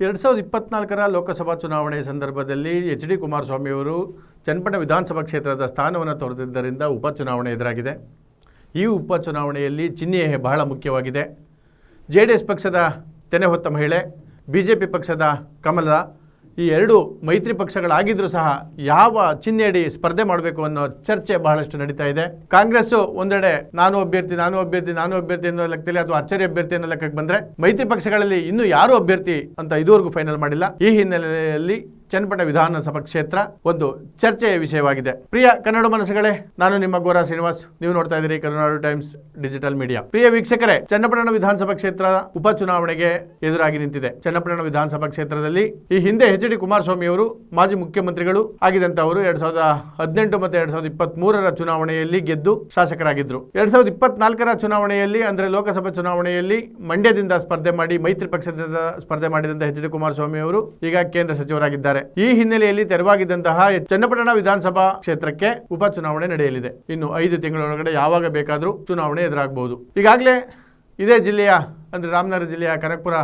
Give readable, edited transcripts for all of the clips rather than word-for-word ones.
2024 ಲೋಕಸಭಾ ಚುನಾವಣೆ ಸಂದರ್ಭದಲ್ಲಿ ಎಚ್.ಡಿ. ಕುಮಾರಸ್ವಾಮಿ ಅವರು ಚನ್ನಪಟ್ಟಣ ವಿಧಾನಸಭಾ ಕ್ಷೇತ್ರದ ಸ್ಥಾನವನ್ನು ತೊರೆದಿದ್ದರಿಂದ ಉಪಚುನಾವಣೆ ಎದುರಾಗಿದೆ. ಈ ಉಪಚುನಾವಣೆಯಲ್ಲಿ ಚಿಹ್ನೆ ಬಹಳ ಮುಖ್ಯವಾಗಿದೆ. JDS ಪಕ್ಷದ ತೆನೆ ಹೊತ್ತ ಮಹಿಳೆ, BJP ಪಕ್ಷದ ಕಮಲ, ಈ ಎರಡು ಮೈತ್ರಿ ಪಕ್ಷಗಳಾಗಿದ್ರೂ ಸಹ ಯಾವ ಚಿಹ್ನೆಯಡಿ ಸ್ಪರ್ಧೆ ಮಾಡಬೇಕು ಅನ್ನೋ ಚರ್ಚೆ ಬಹಳಷ್ಟು ನಡೀತಾ ಇದೆ. ಕಾಂಗ್ರೆಸ್ ಒಂದೆಡೆ ನಾನು ಅಭ್ಯರ್ಥಿ ಅನ್ನೋ ಲೆಕ್ಕದಲ್ಲಿ ಅಥವಾ ಅಚ್ಚರಿ ಅಭ್ಯರ್ಥಿ ಅನ್ನೋ ಲೆಕ್ಕಕ್ಕೆ ಬಂದ್ರೆ, ಮೈತ್ರಿ ಪಕ್ಷಗಳಲ್ಲಿ ಇನ್ನೂ ಯಾರು ಅಭ್ಯರ್ಥಿ ಅಂತ ಇದುವರೆಗೂ ಫೈನಲ್ ಮಾಡಿಲ್ಲ. ಈ ಹಿನ್ನೆಲೆಯಲ್ಲಿ ಚನ್ನಪಟ್ಟಣ ವಿಧಾನಸಭಾ ಕ್ಷೇತ್ರ ಒಂದು ಚರ್ಚೆಯ ವಿಷಯವಾಗಿದೆ. ಪ್ರಿಯ ಕನ್ನಡ ಮನಸ್ಸುಗಳೇ, ನಾನು ನಿಮ್ಮ ಗೋರಾ ಶ್ರೀನಿವಾಸ್, ನೀವು ನೋಡ್ತಾ ಇದ್ದೀರಿ ಕರುನಾಡು ಟೈಮ್ಸ್ ಡಿಜಿಟಲ್ ಮೀಡಿಯಾ. ಪ್ರಿಯ ವೀಕ್ಷಕರೇ, ಚನ್ನಪಟ್ಟಣ ವಿಧಾನಸಭಾ ಕ್ಷೇತ್ರ ಉಪಚುನಾವಣೆಗೆ ಎದುರಾಗಿ ನಿಂತಿದೆ. ಚನ್ನಪಟ್ಟಣ ವಿಧಾನಸಭಾ ಕ್ಷೇತ್ರದಲ್ಲಿ ಈ ಹಿಂದೆ ಎಚ್.ಡಿ. ಕುಮಾರಸ್ವಾಮಿ ಅವರು ಮಾಜಿ ಮುಖ್ಯಮಂತ್ರಿಗಳು ಆಗಿದ್ದಂತವರು 2018 ಮತ್ತು 2023 ಚುನಾವಣೆಯಲ್ಲಿ ಗೆದ್ದು ಶಾಸಕರಾಗಿದ್ರು. 2024 ಚುನಾವಣೆಯಲ್ಲಿ ಅಂದ್ರೆ ಲೋಕಸಭಾ ಚುನಾವಣೆಯಲ್ಲಿ ಮಂಡ್ಯದಿಂದ ಸ್ಪರ್ಧೆ ಮಾಡಿ ಮೈತ್ರಿ ಪಕ್ಷದಿಂದ ಸ್ಪರ್ಧೆ ಮಾಡಿದಂತಹ ಎಚ್.ಡಿ. ಕುಮಾರಸ್ವಾಮಿ ಅವರು ಈಗ ಕೇಂದ್ರ ಸಚಿವರಾಗಿದ್ದಾರೆ. ಈ ಹಿನ್ನೆಲೆಯಲ್ಲಿ ತೆರವಾಗಿದ್ದಂತಹ ಚನ್ನಪಟ್ಟಣ ವಿಧಾನಸಭಾ ಕ್ಷೇತ್ರಕ್ಕೆ ಉಪಚುನಾವಣೆ ನಡೆಯಲಿದೆ. ಇನ್ನು 5 ತಿಂಗಳೊಳಗಡೆ ಯಾವಾಗ ಬೇಕಾದರೂ ಚುನಾವಣೆ ಎದುರಾಗಬಹುದು. ಈಗಾಗಲೇ ಇದೇ ಜಿಲ್ಲೆಯ ಅಂದ್ರೆ ರಾಮನಗರ ಜಿಲ್ಲೆಯ ಕನಕಪುರ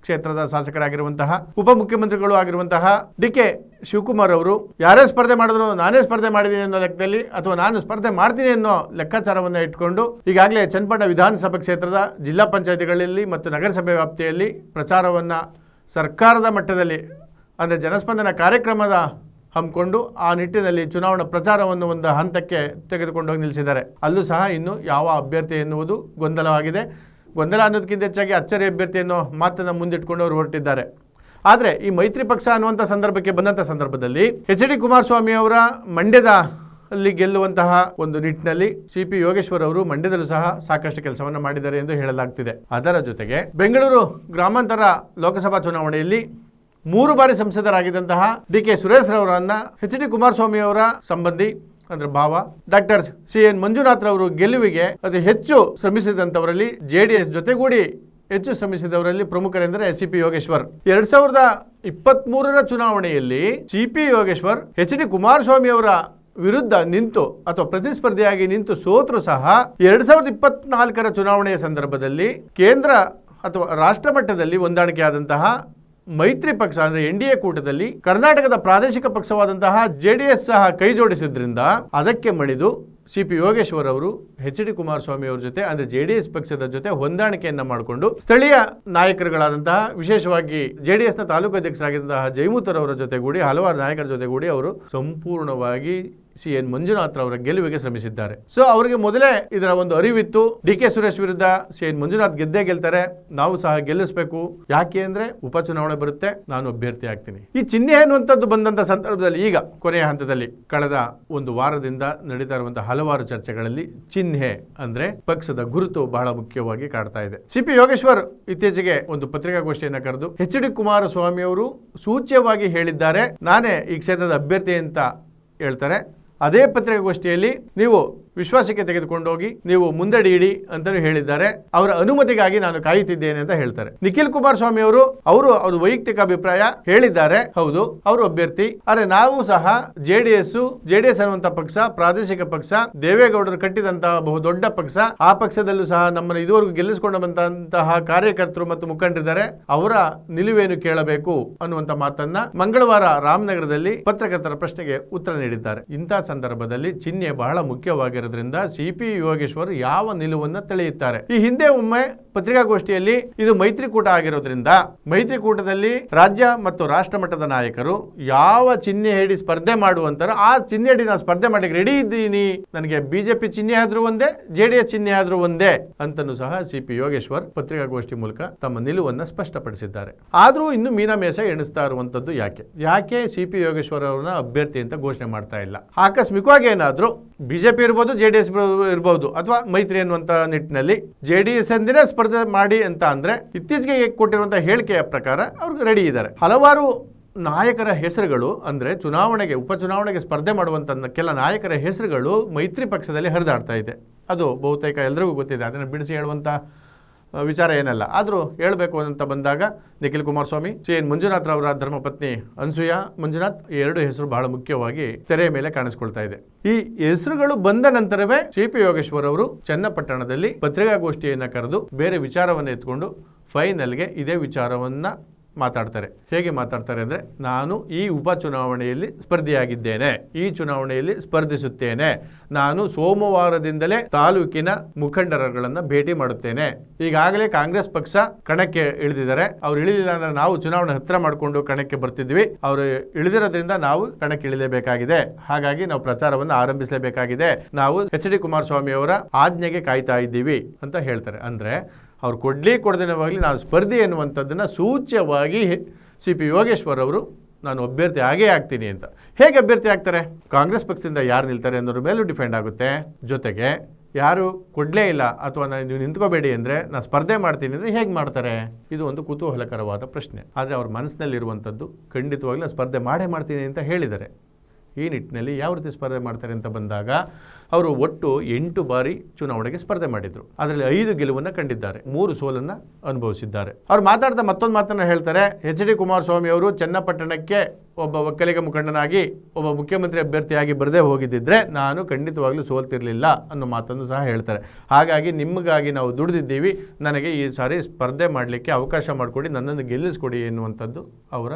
ಕ್ಷೇತ್ರದ ಶಾಸಕರಾಗಿರುವಂತಹ ಉಪಮುಖ್ಯಮಂತ್ರಿಗಳು ಆಗಿರುವಂತಹ ಡಿ.ಕೆ. ಶಿವಕುಮಾರ್ ಅವರು ಯಾರೇ ಸ್ಪರ್ಧೆ ಮಾಡಿದ್ರು ನಾನೇ ಸ್ಪರ್ಧೆ ಮಾಡಿದ್ದೀನಿ ಅನ್ನೋ ಲೆಕ್ಕದಲ್ಲಿ ಅಥವಾ ನಾನು ಸ್ಪರ್ಧೆ ಮಾಡ್ತೀನಿ ಅನ್ನೋ ಲೆಕ್ಕಾಚಾರವನ್ನು ಇಟ್ಕೊಂಡು ಈಗಾಗಲೇ ಚನ್ನಪಟ್ಟಣ ವಿಧಾನಸಭಾ ಕ್ಷೇತ್ರದ ಜಿಲ್ಲಾ ಪಂಚಾಯತಿಗಳಲ್ಲಿ ಮತ್ತು ನಗರಸಭೆ ವ್ಯಾಪ್ತಿಯಲ್ಲಿ ಪ್ರಚಾರವನ್ನ ಸರ್ಕಾರದ ಮಟ್ಟದಲ್ಲಿ ಅಂದರೆ ಜನಸ್ಪಂದನ ಕಾರ್ಯಕ್ರಮದ ಹಮ್ಮಿಕೊಂಡು ಆ ನಿಟ್ಟಿನಲ್ಲಿ ಚುನಾವಣಾ ಪ್ರಚಾರವನ್ನು ಒಂದು ಹಂತಕ್ಕೆ ತೆಗೆದುಕೊಂಡು ಹೋಗಿ ನಿಲ್ಲಿಸಿದ್ದಾರೆ. ಅಲ್ಲೂ ಸಹ ಇನ್ನು ಯಾವ ಅಭ್ಯರ್ಥಿ ಎನ್ನುವುದು ಗೊಂದಲವಾಗಿದೆ. ಗೊಂದಲ ಅನ್ನೋದಕ್ಕಿಂತ ಹೆಚ್ಚಾಗಿ ಅಚ್ಚರಿ ಅಭ್ಯರ್ಥಿ ಅನ್ನೋ ಮಾತನ್ನು ಮುಂದಿಟ್ಕೊಂಡು ಅವರು ಹೊರಟಿದ್ದಾರೆ. ಆದರೆ ಈ ಮೈತ್ರಿ ಪಕ್ಷ ಅನ್ನುವಂಥ ಸಂದರ್ಭಕ್ಕೆ ಬಂದಂಥ ಸಂದರ್ಭದಲ್ಲಿ ಎಚ್.ಡಿ. ಕುಮಾರಸ್ವಾಮಿ ಅವರ ಮಂಡ್ಯದ ಅಲ್ಲಿ ಗೆಲ್ಲುವಂತಹ ಒಂದು ನಿಟ್ಟಿನಲ್ಲಿ ಸಿ.ಪಿ. ಯೋಗೇಶ್ವರ್ ಅವರು ಮಂಡ್ಯದಲ್ಲೂ ಸಹ ಸಾಕಷ್ಟು ಕೆಲಸವನ್ನು ಮಾಡಿದ್ದಾರೆ ಎಂದು ಹೇಳಲಾಗ್ತಿದೆ. ಅದರ ಜೊತೆಗೆ ಬೆಂಗಳೂರು ಗ್ರಾಮಾಂತರ ಲೋಕಸಭಾ ಚುನಾವಣೆಯಲ್ಲಿ 3 ಬಾರಿ ಸಂಸದರಾಗಿದ್ದಂತಹ ಡಿ.ಕೆ. ಸುರೇಶ್ ರವರನ್ನ ಎಚ್.ಡಿ. ಕುಮಾರಸ್ವಾಮಿ ಅವರ ಸಂಬಂಧಿ ಅಂದ್ರೆ ಭಾವ ಡಾಕ್ಟರ್ ಸಿ.ಎನ್. ಮಂಜುನಾಥ್ ರವರು ಗೆಲುವಿಗೆ ಅತಿ ಹೆಚ್ಚು ಶ್ರಮಿಸಿದಂಥವರಲ್ಲಿ JDS ಜೊತೆಗೂಡಿ ಹೆಚ್ಚು ಶ್ರಮಿಸಿದವರಲ್ಲಿ ಪ್ರಮುಖರೆಂದರೆ ಸಿ.ಪಿ. ಯೋಗೇಶ್ವರ್. 2023 ಚುನಾವಣೆಯಲ್ಲಿ ಸಿ.ಪಿ. ಯೋಗೇಶ್ವರ್ ಎಚ್.ಡಿ. ಕುಮಾರಸ್ವಾಮಿ ಅವರ ವಿರುದ್ಧ ನಿಂತು ಅಥವಾ ಪ್ರತಿಸ್ಪರ್ಧಿಯಾಗಿ ನಿಂತು ಸೋತರು ಸಹ 2024 ಚುನಾವಣೆಯ ಸಂದರ್ಭದಲ್ಲಿ ಕೇಂದ್ರ ಅಥವಾ ರಾಷ್ಟ್ರ ಮಟ್ಟದಲ್ಲಿ ಹೊಂದಾಣಿಕೆಯಾದಂತಹ ಮೈತ್ರಿ ಪಕ್ಷ ಅಂದ್ರೆ NDA ಕೂಟದಲ್ಲಿ ಕರ್ನಾಟಕದ ಪ್ರಾದೇಶಿಕ ಪಕ್ಷವಾದಂತಹ JDS ಸಹ ಕೈ ಜೋಡಿಸಿದ್ರಿಂದ ಅದಕ್ಕೆ ಮಣಿದು ಸಿ.ಪಿ. ಯೋಗೇಶ್ವರ್ ಅವರು ಎಚ್.ಡಿ. ಕುಮಾರಸ್ವಾಮಿ ಅವರ ಜೊತೆ ಅಂದ್ರೆ JDS ಪಕ್ಷದ ಜೊತೆ ಹೊಂದಾಣಿಕೆಯನ್ನ ಮಾಡಿಕೊಂಡು ಸ್ಥಳೀಯ ನಾಯಕರುಗಳಾದಂತಹ ವಿಶೇಷವಾಗಿ JDS ನ ತಾಲೂಕು ಅಧ್ಯಕ್ಷರಾಗಿದ್ದಂತಹ ಜೈಮೂತರ್ ಅವರ ಜೊತೆಗೂಡಿ ಹಲವಾರು ನಾಯಕರ ಜೊತೆಗೂಡಿ ಅವರು ಸಂಪೂರ್ಣವಾಗಿ ಸಿ.ಎನ್. ಮಂಜುನಾಥ್ ಅವರ ಗೆಲುವಿಗೆ ಶ್ರಮಿಸಿದ್ದಾರೆ. ಸೊ ಅವರಿಗೆ ಮೊದಲೇ ಇದರ ಒಂದು ಅರಿವಿತ್ತು. ಡಿ.ಕೆ. ಸುರೇಶ್ ವಿರುದ್ಧ ಸಿ.ಎನ್. ಮಂಜುನಾಥ್ ಗೆದ್ದೇ ಗೆಲ್ತಾರೆ, ನಾವು ಸಹ ಗೆಲ್ಲಿಸಬೇಕು, ಯಾಕೆ ಅಂದ್ರೆ ಉಪಚುನಾವಣೆ ಬರುತ್ತೆ, ನಾನು ಅಭ್ಯರ್ಥಿ ಆಗ್ತೀನಿ. ಈ ಚಿಹ್ನೆ ಅನ್ನುವಂಥದ್ದು ಬಂದಂತ ಸಂದರ್ಭದಲ್ಲಿ ಈಗ ಕೊನೆಯ ಹಂತದಲ್ಲಿ ಕಳೆದ ಒಂದು ವಾರದಿಂದ ನಡೀತಾ ಇರುವಂತಹ ಹಲವಾರು ಚರ್ಚೆಗಳಲ್ಲಿ ಚಿಹ್ನೆ ಅಂದ್ರೆ ಪಕ್ಷದ ಗುರುತು ಬಹಳ ಮುಖ್ಯವಾಗಿ ಕಾಡ್ತಾ ಇದೆ. ಸಿ.ಪಿ. ಯೋಗೇಶ್ವರ್ ಇತ್ತೀಚೆಗೆ ಒಂದು ಪತ್ರಿಕಾಗೋಷ್ಠಿಯನ್ನ ಕರೆದು ಎಚ್.ಡಿ. ಕುಮಾರಸ್ವಾಮಿ ಅವರು ಸೂಚ್ಯವಾಗಿ ಹೇಳಿದ್ದಾರೆ, ನಾನೇ ಈ ಕ್ಷೇತ್ರದ ಅಭ್ಯರ್ಥಿ ಅಂತ ಹೇಳ್ತಾರೆ. ಅದೇ ಪತ್ರಿಕಾಗೋಷ್ಠಿಯಲ್ಲಿ ನೀವು ವಿಶ್ವಾಸಕ್ಕೆ ತೆಗೆದುಕೊಂಡು ಹೋಗಿ ನೀವು ಮುಂದಡಿಯಿಡಿ ಅಂತಲೂ ಹೇಳಿದ್ದಾರೆ. ಅವರ ಅನುಮತಿಗಾಗಿ ನಾನು ಕಾಯುತ್ತಿದ್ದೇನೆ ಅಂತ ಹೇಳ್ತಾರೆ. ನಿಖಿಲ್ ಕುಮಾರಸ್ವಾಮಿ ಅವರು ವೈಯಕ್ತಿಕ ಅಭಿಪ್ರಾಯ ಹೇಳಿದ್ದಾರೆ, ಹೌದು ಅವರು ಅಭ್ಯರ್ಥಿ, ಆದರೆ ನಾವು ಸಹ JDS ಅನ್ನುವಂಥ ಪಕ್ಷ ಪ್ರಾದೇಶಿಕ ಪಕ್ಷ, ದೇವೇಗೌಡರು ಕಟ್ಟಿದಂತಹ ಬಹುದೊಡ್ಡ ಪಕ್ಷ, ಆ ಪಕ್ಷದಲ್ಲೂ ಸಹ ನಮ್ಮನ್ನು ಇದುವರೆಗೂ ಗೆಲ್ಲಿಸಿಕೊಂಡು ಬಂದಂತಹ ಕಾರ್ಯಕರ್ತರು ಮತ್ತು ಮುಖಂಡರಿದ್ದಾರೆ, ಅವರ ನಿಲುವೇನು ಕೇಳಬೇಕು ಅನ್ನುವಂಥ ಮಾತನ್ನ ಮಂಗಳವಾರ ರಾಮನಗರದಲ್ಲಿ ಪತ್ರಕರ್ತರ ಪ್ರಶ್ನೆಗೆ ಉತ್ತರ ನೀಡಿದ್ದಾರೆ. ಇಂತಹ ಸಂದರ್ಭದಲ್ಲಿ ಚಿಹ್ನೆ ಬಹಳ ಮುಖ್ಯವಾಗಿರೋದ್ರಿಂದ ಸಿ.ಪಿ. ಯೋಗೇಶ್ವರ್ ಯಾವ ನಿಲುವನ್ನು ತಳೆಯುತ್ತಾರೆ. ಈ ಹಿಂದೆ ಒಮ್ಮೆ ಪತ್ರಿಕಾಗೋಷ್ಠಿಯಲ್ಲಿ ಇದು ಮೈತ್ರಿಕೂಟ ಆಗಿರೋದ್ರಿಂದ ಮೈತ್ರಿಕೂಟದಲ್ಲಿ ರಾಜ್ಯ ಮತ್ತು ರಾಷ್ಟ್ರ ಮಟ್ಟದ ನಾಯಕರು ಯಾವ ಚಿಹ್ನೆ ಹೇಳಿ ಸ್ಪರ್ಧೆ ಮಾಡುವಂತಾರೋ ಆ ಚಿಹ್ನೆ ಹೇಳಿ ನಾನು ಸ್ಪರ್ಧೆ ಮಾಡಿ ರೆಡಿ ಇದ್ದೀನಿ, ನನಗೆ ಬಿಜೆಪಿ ಚಿಹ್ನೆ ಆದ್ರೂ ಒಂದೇ JDS ಚಿಹ್ನೆ ಆದ್ರೂ ಒಂದೇ ಅಂತನೂ ಸಹ ಸಿ.ಪಿ. ಯೋಗೇಶ್ವರ್ ಪತ್ರಿಕಾಗೋಷ್ಠಿ ಮೂಲಕ ತಮ್ಮ ನಿಲುವನ್ನು ಸ್ಪಷ್ಟಪಡಿಸಿದ್ದಾರೆ. ಆದ್ರೂ ಇನ್ನು ಮೀನಮೇಷ ಎಣಿಸ್ತಾ ಇರುವಂತದ್ದು ಯಾಕೆ ಸಿ.ಪಿ. ಯೋಗೇಶ್ವರ್ ಅವರನ್ನ ಅಭ್ಯರ್ಥಿ ಅಂತ ಘೋಷಣೆ ಮಾಡ್ತಾ ಇಲ್ಲ? ಆಕಸ್ಮಿಕವಾಗಿ ಏನಾದ್ರೂ ಬಿಜೆಪಿ ಇರ್ಬೋದು, JDS ಇರ್ಬೋದು ಅಥವಾ ಮೈತ್ರಿ ಅನ್ನುವಂತ ನಿಟ್ಟಿನಲ್ಲಿ JDS ಎಂದಿನ ಸ್ಪರ್ಧೆ ಮಾಡಿ ಅಂತ ಅಂದ್ರೆ ಇತ್ತೀಚೆಗೆ ಕೊಟ್ಟಿರುವಂತಹ ಹೇಳಿಕೆಯ ಪ್ರಕಾರ ಅವ್ರಿಗೆ ರೆಡಿ ಇದ್ದಾರೆ. ಹಲವಾರು ನಾಯಕರ ಹೆಸರುಗಳು ಅಂದ್ರೆ ಉಪಚುನಾವಣೆಗೆ ಸ್ಪರ್ಧೆ ಮಾಡುವಂತ ಕೆಲ ನಾಯಕರ ಹೆಸರುಗಳು ಮೈತ್ರಿ ಪಕ್ಷದಲ್ಲಿ ಹರಿದಾಡ್ತಾ ಇದೆ. ಅದು ಬಹುತೇಕ ಎಲ್ಲರಿಗೂ ಗೊತ್ತಿದೆ, ಅದನ್ನು ಬಿಡಿಸಿ ಹೇಳುವಂತ ವಿಚಾರ ಏನಲ್ಲ. ಆದರೂ ಹೇಳಬೇಕು ಅಂತ ಬಂದಾಗ ನಿಖಿಲ್ ಕುಮಾರಸ್ವಾಮಿ, ಸಿ.ಎನ್. ಮಂಜುನಾಥ್ ಅವರ ಧರ್ಮಪತ್ನಿ ಅನ್ಸೂಯ ಮಂಜುನಾಥ್, ಈ ಎರಡು ಹೆಸರು ಬಹಳ ಮುಖ್ಯವಾಗಿ ತೆರೆಯ ಮೇಲೆ ಕಾಣಿಸ್ಕೊಳ್ತಾ ಇದೆ. ಈ ಹೆಸರುಗಳು ಬಂದ ನಂತರವೇ ಸಿ.ಪಿ. ಯೋಗೇಶ್ವರ್ ಅವರು ಚನ್ನಪಟ್ಟಣದಲ್ಲಿ ಪತ್ರಿಕಾಗೋಷ್ಠಿಯನ್ನ ಕರೆದು ಬೇರೆ ವಿಚಾರವನ್ನು ಎತ್ಕೊಂಡು ಫೈನಲ್ಗೆ ಇದೇ ವಿಚಾರವನ್ನ ಮಾತಾಡ್ತಾರೆ. ಹೇಗೆ ಮಾತಾಡ್ತಾರೆ ಅಂದರೆ, ನಾನು ಈ ಉಪಚುನಾವಣೆಯಲ್ಲಿ ಸ್ಪರ್ಧಿಯಾಗಿದ್ದೇನೆ, ಈ ಚುನಾವಣೆಯಲ್ಲಿ ಸ್ಪರ್ಧಿಸುತ್ತೇನೆ, ನಾನು ಸೋಮವಾರದಿಂದಲೇ ತಾಲೂಕಿನ ಮುಖಂಡರುಗಳನ್ನು ಭೇಟಿ ಮಾಡುತ್ತೇನೆ. ಈಗಾಗಲೇ ಕಾಂಗ್ರೆಸ್ ಪಕ್ಷ ಕಣಕ್ಕೆ ಇಳಿದಿದ್ದಾರೆ. ಅವ್ರು ಇಳಿದಿಲ್ಲ ಅಂದ್ರೆ ನಾವು ಚುನಾವಣೆ ಹತ್ರ ಮಾಡಿಕೊಂಡು ಕಣಕ್ಕೆ ಬರ್ತಿದ್ವಿ. ಅವರು ಇಳಿದಿರೋದ್ರಿಂದ ನಾವು ಕಣಕ್ಕೆ ಇಳಿಲೇಬೇಕಾಗಿದೆ. ಹಾಗಾಗಿ ನಾವು ಪ್ರಚಾರವನ್ನು ಆರಂಭಿಸಲೇಬೇಕಾಗಿದೆ. ನಾವು ಎಚ್.ಡಿ. ಕುಮಾರಸ್ವಾಮಿ ಅವರ ಆಜ್ಞೆಗೆ ಕಾಯ್ತಾ ಇದ್ದೀವಿ ಅಂತ ಹೇಳ್ತಾರೆ. ಅಂದರೆ ಅವ್ರು ಕೊಡದೇನವಾಗಲಿ ನಾನು ಸ್ಪರ್ಧಿ ಎನ್ನುವಂಥದ್ದನ್ನು ಸೂಚ್ಯವಾಗಿ ಸಿ.ಪಿ. ಯೋಗೇಶ್ವರ್ ಅವರು ನಾನು ಅಭ್ಯರ್ಥಿ ಆಗೇ ಆಗ್ತೀನಿ ಅಂತ. ಹೇಗೆ ಅಭ್ಯರ್ಥಿ ಆಗ್ತಾರೆ? ಕಾಂಗ್ರೆಸ್ ಪಕ್ಷದಿಂದ ಯಾರು ನಿಲ್ತಾರೆ ಅನ್ನೋದ್ರ ಮೇಲೂ ಡಿಪೆಂಡ್ ಆಗುತ್ತೆ. ಜೊತೆಗೆ ಯಾರು ಕೊಡಲೇ ಇಲ್ಲ ಅಥವಾ ನೀವು ನಿಂತ್ಕೋಬೇಡಿ ಅಂದರೆ ನಾನು ಸ್ಪರ್ಧೆ ಮಾಡ್ತೀನಿ ಅಂದರೆ ಹೇಗೆ ಮಾಡ್ತಾರೆ? ಇದು ಒಂದು ಕುತೂಹಲಕರವಾದ ಪ್ರಶ್ನೆ. ಆದರೆ ಅವ್ರ ಮನಸ್ಸಿನಲ್ಲಿರುವಂಥದ್ದು ಖಂಡಿತವಾಗ್ಲೂ ನಾನು ಸ್ಪರ್ಧೆ ಮಾಡ್ತೀನಿ ಅಂತ ಹೇಳಿದ್ದಾರೆ. ಈ ನಿಟ್ಟಿನಲ್ಲಿ ಯಾವ ರೀತಿ ಸ್ಪರ್ಧೆ ಮಾಡ್ತಾರೆ ಅಂತ ಬಂದಾಗ, ಅವರು ಒಟ್ಟು 8 ಬಾರಿ ಚುನಾವಣೆಗೆ ಸ್ಪರ್ಧೆ ಮಾಡಿದ್ರು. ಅದರಲ್ಲಿ 5 ಗೆಲುವನ್ನು ಕಂಡಿದ್ದಾರೆ, 3 ಸೋಲನ್ನು ಅನುಭವಿಸಿದ್ದಾರೆ. ಅವ್ರು ಮಾತಾಡ್ತಾ ಮತ್ತೊಂದು ಮಾತನ್ನು ಹೇಳ್ತಾರೆ. ಎಚ್.ಡಿ. ಕುಮಾರಸ್ವಾಮಿ ಅವರು ಚನ್ನಪಟ್ಟಣಕ್ಕೆ ಒಬ್ಬ ಒಕ್ಕಲಿಗ ಮುಖಂಡನಾಗಿ ಒಬ್ಬ ಮುಖ್ಯಮಂತ್ರಿ ಅಭ್ಯರ್ಥಿಯಾಗಿ ಬರದೇ ಹೋಗಿದ್ದಿದ್ರೆ ನಾನು ಖಂಡಿತವಾಗ್ಲೂ ಸೋಲ್ತಿರಲಿಲ್ಲ ಅನ್ನೋ ಮಾತನ್ನು ಸಹ ಹೇಳ್ತಾರೆ. ಹಾಗಾಗಿ ನಿಮಗಾಗಿ ನಾವು ದುಡಿದಿದ್ದೀವಿ, ನನಗೆ ಈ ಸಾರಿ ಸ್ಪರ್ಧೆ ಮಾಡಲಿಕ್ಕೆ ಅವಕಾಶ ಮಾಡಿಕೊಡಿ, ನನ್ನನ್ನು ಗೆಲ್ಲಿಸ್ಕೊಡಿ ಎನ್ನುವಂಥದ್ದು ಅವರ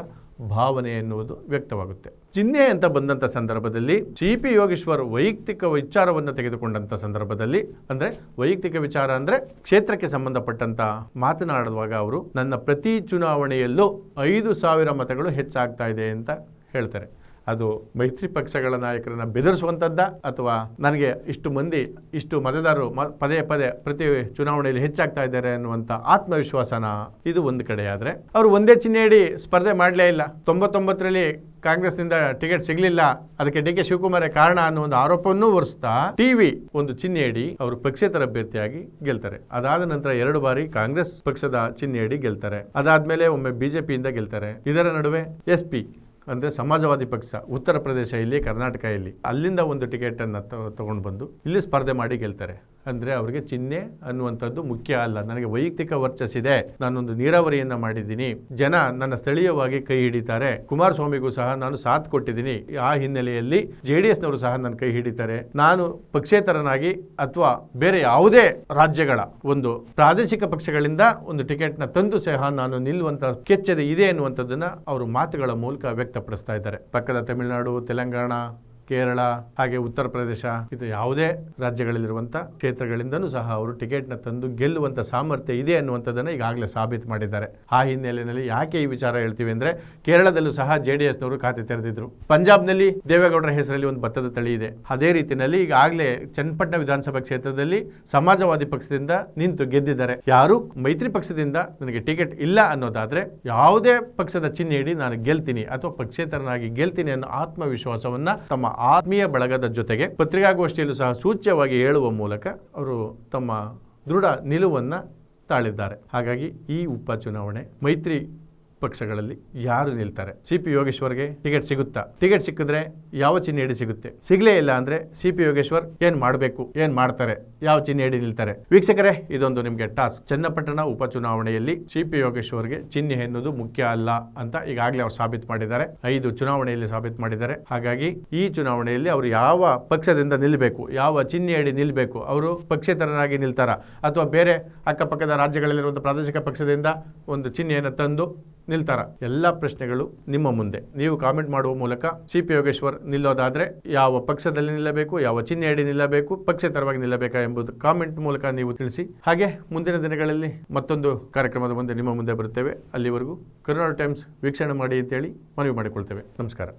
ಭಾವನೆ ಎನ್ನುವುದು ವ್ಯಕ್ತವಾಗುತ್ತೆ. ಚಿಹ್ನೆ ಅಂತ ಬಂದಂಥ ಸಂದರ್ಭದಲ್ಲಿ ಸಿ.ಪಿ. ಯೋಗೇಶ್ವರ್ ವೈಯಕ್ತಿಕ ವಿಚಾರವನ್ನು ತೆಗೆದುಕೊಂಡಂಥ ಸಂದರ್ಭದಲ್ಲಿ, ಅಂದರೆ ವೈಯಕ್ತಿಕ ವಿಚಾರ ಅಂದರೆ ಕ್ಷೇತ್ರಕ್ಕೆ ಸಂಬಂಧಪಟ್ಟಂತ ಮಾತನಾಡುವಾಗ ಅವರು ನನ್ನ ಪ್ರತಿ ಚುನಾವಣೆಯಲ್ಲೂ 5,000 ಮತಗಳು ಹೆಚ್ಚಾಗ್ತಾ ಇದೆ ಅಂತ ಹೇಳ್ತಾರೆ. ಅದು ಮೈತ್ರಿ ಪಕ್ಷಗಳ ನಾಯಕರನ್ನ ಬೆದರಿಸುವಂಥದ್ದ ಅಥವಾ ನನಗೆ ಇಷ್ಟು ಮತದಾರರು ಪದೇ ಪ್ರತಿ ಚುನಾವಣೆಯಲ್ಲಿ ಹೆಚ್ಚಾಗ್ತಾ ಇದ್ದಾರೆ ಅನ್ನುವಂಥ ಆತ್ಮವಿಶ್ವಾಸನ? ಇದು ಒಂದು ಕಡೆ. ಆದರೆ ಅವರು ಒಂದೇ ಚಿಹ್ನೆಯಡಿ ಸ್ಪರ್ಧೆ ಮಾಡಲೇ ಇಲ್ಲ. 99ರಲ್ಲಿ ಕಾಂಗ್ರೆಸ್ನಿಂದ ಟಿಕೆಟ್ ಸಿಗಲಿಲ್ಲ, ಅದಕ್ಕೆ ಡಿ.ಕೆ. ಶಿವಕುಮಾರೇ ಕಾರಣ ಅನ್ನೋ ಒಂದು ಆರೋಪವನ್ನು ಹೊರಿಸ್ತಾ ಟಿವಿ ಒಂದು ಚಿಹ್ನೆಯಡಿ ಅವರು ಪಕ್ಷೇತರ ಅಭ್ಯರ್ಥಿಯಾಗಿ ಗೆಲ್ತಾರೆ. ಅದಾದ ನಂತರ 2 ಬಾರಿ ಕಾಂಗ್ರೆಸ್ ಪಕ್ಷದ ಚಿಹ್ನೆಯಡಿ ಗೆಲ್ತಾರೆ. ಅದಾದ್ಮೇಲೆ ಒಮ್ಮೆ ಬಿಜೆಪಿಯಿಂದ ಗೆಲ್ತಾರೆ. ಇದರ ನಡುವೆ SP ಅಂದರೆ ಸಮಾಜವಾದಿ ಪಕ್ಷ ಉತ್ತರ ಪ್ರದೇಶ, ಇಲ್ಲಿ ಕರ್ನಾಟಕ, ಇಲ್ಲಿ ಅಲ್ಲಿಂದ ಒಂದು ಟಿಕೆಟನ್ನು ತಗೊಂಡು ಬಂದು ಇಲ್ಲಿ ಸ್ಪರ್ಧೆ ಮಾಡಿ ಗೆಲ್ತಾರೆ. ಅಂದರೆ ಅವರಿಗೆ ಚಿಹ್ನೆ ಅನ್ನುವಂಥದ್ದು ಮುಖ್ಯ ಅಲ್ಲ, ನನಗೆ ವೈಯಕ್ತಿಕ ವರ್ಚಸ್ಸಿದೆ, ನಾನೊಂದು ನೀರಾವರಿಯನ್ನು ಮಾಡಿದ್ದೀನಿ, ಜನ ನನ್ನ ಸ್ಥಳೀಯವಾಗಿ ಕೈ ಹಿಡಿತಾರೆ, ಕುಮಾರಸ್ವಾಮಿಗೂ ಸಹ ನಾನು ಸಾಥ್ ಕೊಟ್ಟಿದ್ದೀನಿ, ಆ ಹಿನ್ನೆಲೆಯಲ್ಲಿ JDSನವರು ಸಹ ನನ್ನ ಕೈ ಹಿಡಿತಾರೆ, ನಾನು ಪಕ್ಷೇತರನಾಗಿ ಅಥವಾ ಬೇರೆ ಯಾವುದೇ ರಾಜ್ಯಗಳ ಒಂದು ಪ್ರಾದೇಶಿಕ ಪಕ್ಷಗಳಿಂದ ಒಂದು ಟಿಕೆಟ್ನ ತಂದು ಸಹ ನಾನು ನಿಲ್ಲುವಂಥ ಕೆಚ್ಚದೆ ಇದೆ ಎನ್ನುವಂಥದ್ದನ್ನು ಅವರು ಮಾತುಗಳ ಮೂಲಕ ವ್ಯಕ್ತಪಡಿಸ್ತಾ ಇದ್ದಾರೆ. ಪಕ್ಕದ ತಮಿಳುನಾಡು, ತೆಲಂಗಾಣ, ಕೇರಳ, ಹಾಗೆ ಉತ್ತರ ಪ್ರದೇಶ, ಇದು ಯಾವುದೇ ರಾಜ್ಯಗಳಲ್ಲಿರುವಂಥ ಕ್ಷೇತ್ರಗಳಿಂದನೂ ಸಹ ಅವರು ಟಿಕೆಟ್ನ ತಂದು ಗೆಲ್ಲುವಂಥ ಸಾಮರ್ಥ್ಯ ಇದೆ ಅನ್ನುವಂಥದ್ದನ್ನು ಈಗಾಗಲೇ ಸಾಬೀತು ಮಾಡಿದ್ದಾರೆ. ಆ ಹಿನ್ನೆಲೆಯಲ್ಲಿ ಯಾಕೆ ಈ ವಿಚಾರ ಹೇಳ್ತೀವಿ ಅಂದರೆ, ಕೇರಳದಲ್ಲೂ ಸಹ JDSನವರು ಖಾತೆ ತೆರೆದಿದ್ರು. ಪಂಜಾಬ್ನಲ್ಲಿ ದೇವೇಗೌಡರ ಹೆಸರಲ್ಲಿ ಒಂದು ಭತ್ತದ ತಳಿ ಇದೆ. ಅದೇ ರೀತಿಯಲ್ಲಿ ಈಗಾಗಲೇ ಚನ್ನಪಟ್ಟಣ ವಿಧಾನಸಭಾ ಕ್ಷೇತ್ರದಲ್ಲಿ ಸಮಾಜವಾದಿ ಪಕ್ಷದಿಂದ ನಿಂತು ಗೆದ್ದಿದ್ದಾರೆ. ಯಾರು ಮೈತ್ರಿ ಪಕ್ಷದಿಂದ ನನಗೆ ಟಿಕೆಟ್ ಇಲ್ಲ ಅನ್ನೋದಾದರೆ ಯಾವುದೇ ಪಕ್ಷದ ಚಿಹ್ನೆಯಡಿ ನಾನು ಗೆಲ್ತೀನಿ ಅಥವಾ ಪಕ್ಷೇತರನಾಗಿ ಗೆಲ್ತೀನಿ ಅನ್ನೋ ಆತ್ಮವಿಶ್ವಾಸವನ್ನ ತಮ್ಮ ಆತ್ಮೀಯ ಬಳಗದ ಜೊತೆಗೆ ಪತ್ರಿಕಾಗೋಷ್ಠಿಯಲ್ಲೂ ಸಹ ಸೂಚ್ಯವಾಗಿ ಹೇಳುವ ಮೂಲಕ ಅವರು ತಮ್ಮ ದೃಢ ನಿಲುವನ್ನು ತಾಳಿದ್ದಾರೆ. ಹಾಗಾಗಿ ಈ ಉಪಚುನಾವಣೆ ಮೈತ್ರಿ ಪಕ್ಷಗಳಲ್ಲಿ ಯಾರು ನಿಲ್ತಾರೆ? ಸಿ.ಪಿ. ಯೋಗೇಶ್ವರ್ಗೆ ಟಿಕೆಟ್ ಸಿಗುತ್ತಾ? ಟಿಕೆಟ್ ಸಿಕ್ಕಿದ್ರೆ ಯಾವ ಚಿಹ್ನೆಯಡಿ ಸಿಗುತ್ತೆ? ಸಿಗಲೇ ಇಲ್ಲ ಅಂದರೆ ಸಿ.ಪಿ. ಯೋಗೇಶ್ವರ್ ಏನು ಮಾಡಬೇಕು, ಏನು ಮಾಡ್ತಾರೆ, ಯಾವ ಚಿಹ್ನೆಯಡಿ ನಿಲ್ತಾರೆ? ವೀಕ್ಷಕರೇ, ಇದೊಂದು ನಿಮಗೆ ಟಾಸ್ಕ್. ಚನ್ನಪಟ್ಟಣ ಉಪಚುನಾವಣೆಯಲ್ಲಿ ಸಿ.ಪಿ. ಯೋಗೇಶ್ವರ್ಗೆ ಚಿಹ್ನೆ ಎನ್ನುವುದು ಮುಖ್ಯ ಅಲ್ಲ ಅಂತ ಈಗಾಗಲೇ ಅವರು ಸಾಬೀತು ಮಾಡಿದ್ದಾರೆ. 5 ಚುನಾವಣೆಯಲ್ಲಿ ಸಾಬೀತು ಮಾಡಿದ್ದಾರೆ. ಹಾಗಾಗಿ ಈ ಚುನಾವಣೆಯಲ್ಲಿ ಅವರು ಯಾವ ಪಕ್ಷದಿಂದ ನಿಲ್ಲಬೇಕು, ಯಾವ ಚಿಹ್ನೆಯಡಿ ನಿಲ್ಲಬೇಕು, ಅವರು ಪಕ್ಷೇತರರಾಗಿ ನಿಲ್ತಾರ ಅಥವಾ ಬೇರೆ ಅಕ್ಕಪಕ್ಕದ ರಾಜ್ಯಗಳಲ್ಲಿರುವಂಥ ಪ್ರಾದೇಶಿಕ ಪಕ್ಷದಿಂದ ಒಂದು ಚಿಹ್ನೆಯನ್ನು ತಂದು ನಿಲ್ತಾರ? ಎಲ್ಲ ಪ್ರಶ್ನೆಗಳು ನಿಮ್ಮ ಮುಂದೆ. ನೀವು ಕಾಮೆಂಟ್ ಮಾಡುವ ಮೂಲಕ ಸಿ.ಪಿ. ಯೋಗೇಶ್ವರ್ ನಿಲ್ಲೋದಾದ್ರೆ ಯಾವ ಪಕ್ಷದಲ್ಲಿ ನಿಲ್ಲಬೇಕು, ಯಾವ ಚಿಹ್ನೆಯಡಿ ನಿಲ್ಲಬೇಕು, ಪಕ್ಷೇತರವಾಗಿ ನಿಲ್ಲಬೇಕಾ ಎಂಬುದು ಕಾಮೆಂಟ್ ಮೂಲಕ ನೀವು ತಿಳಿಸಿ. ಹಾಗೆ ಮುಂದಿನ ದಿನಗಳಲ್ಲಿ ಮತ್ತೊಂದು ಕಾರ್ಯಕ್ರಮದ ಮುಂದೆ ನಿಮ್ಮ ಮುಂದೆ ಬರುತ್ತೇವೆ. ಅಲ್ಲಿವರೆಗೂ ಕರುನಾಡು ಟೈಮ್ಸ್ ವೀಕ್ಷಣೆ ಮಾಡಿ ಅಂತೇಳಿ ಮನವಿ ಮಾಡಿಕೊಳ್ತೇವೆ. ನಮಸ್ಕಾರ.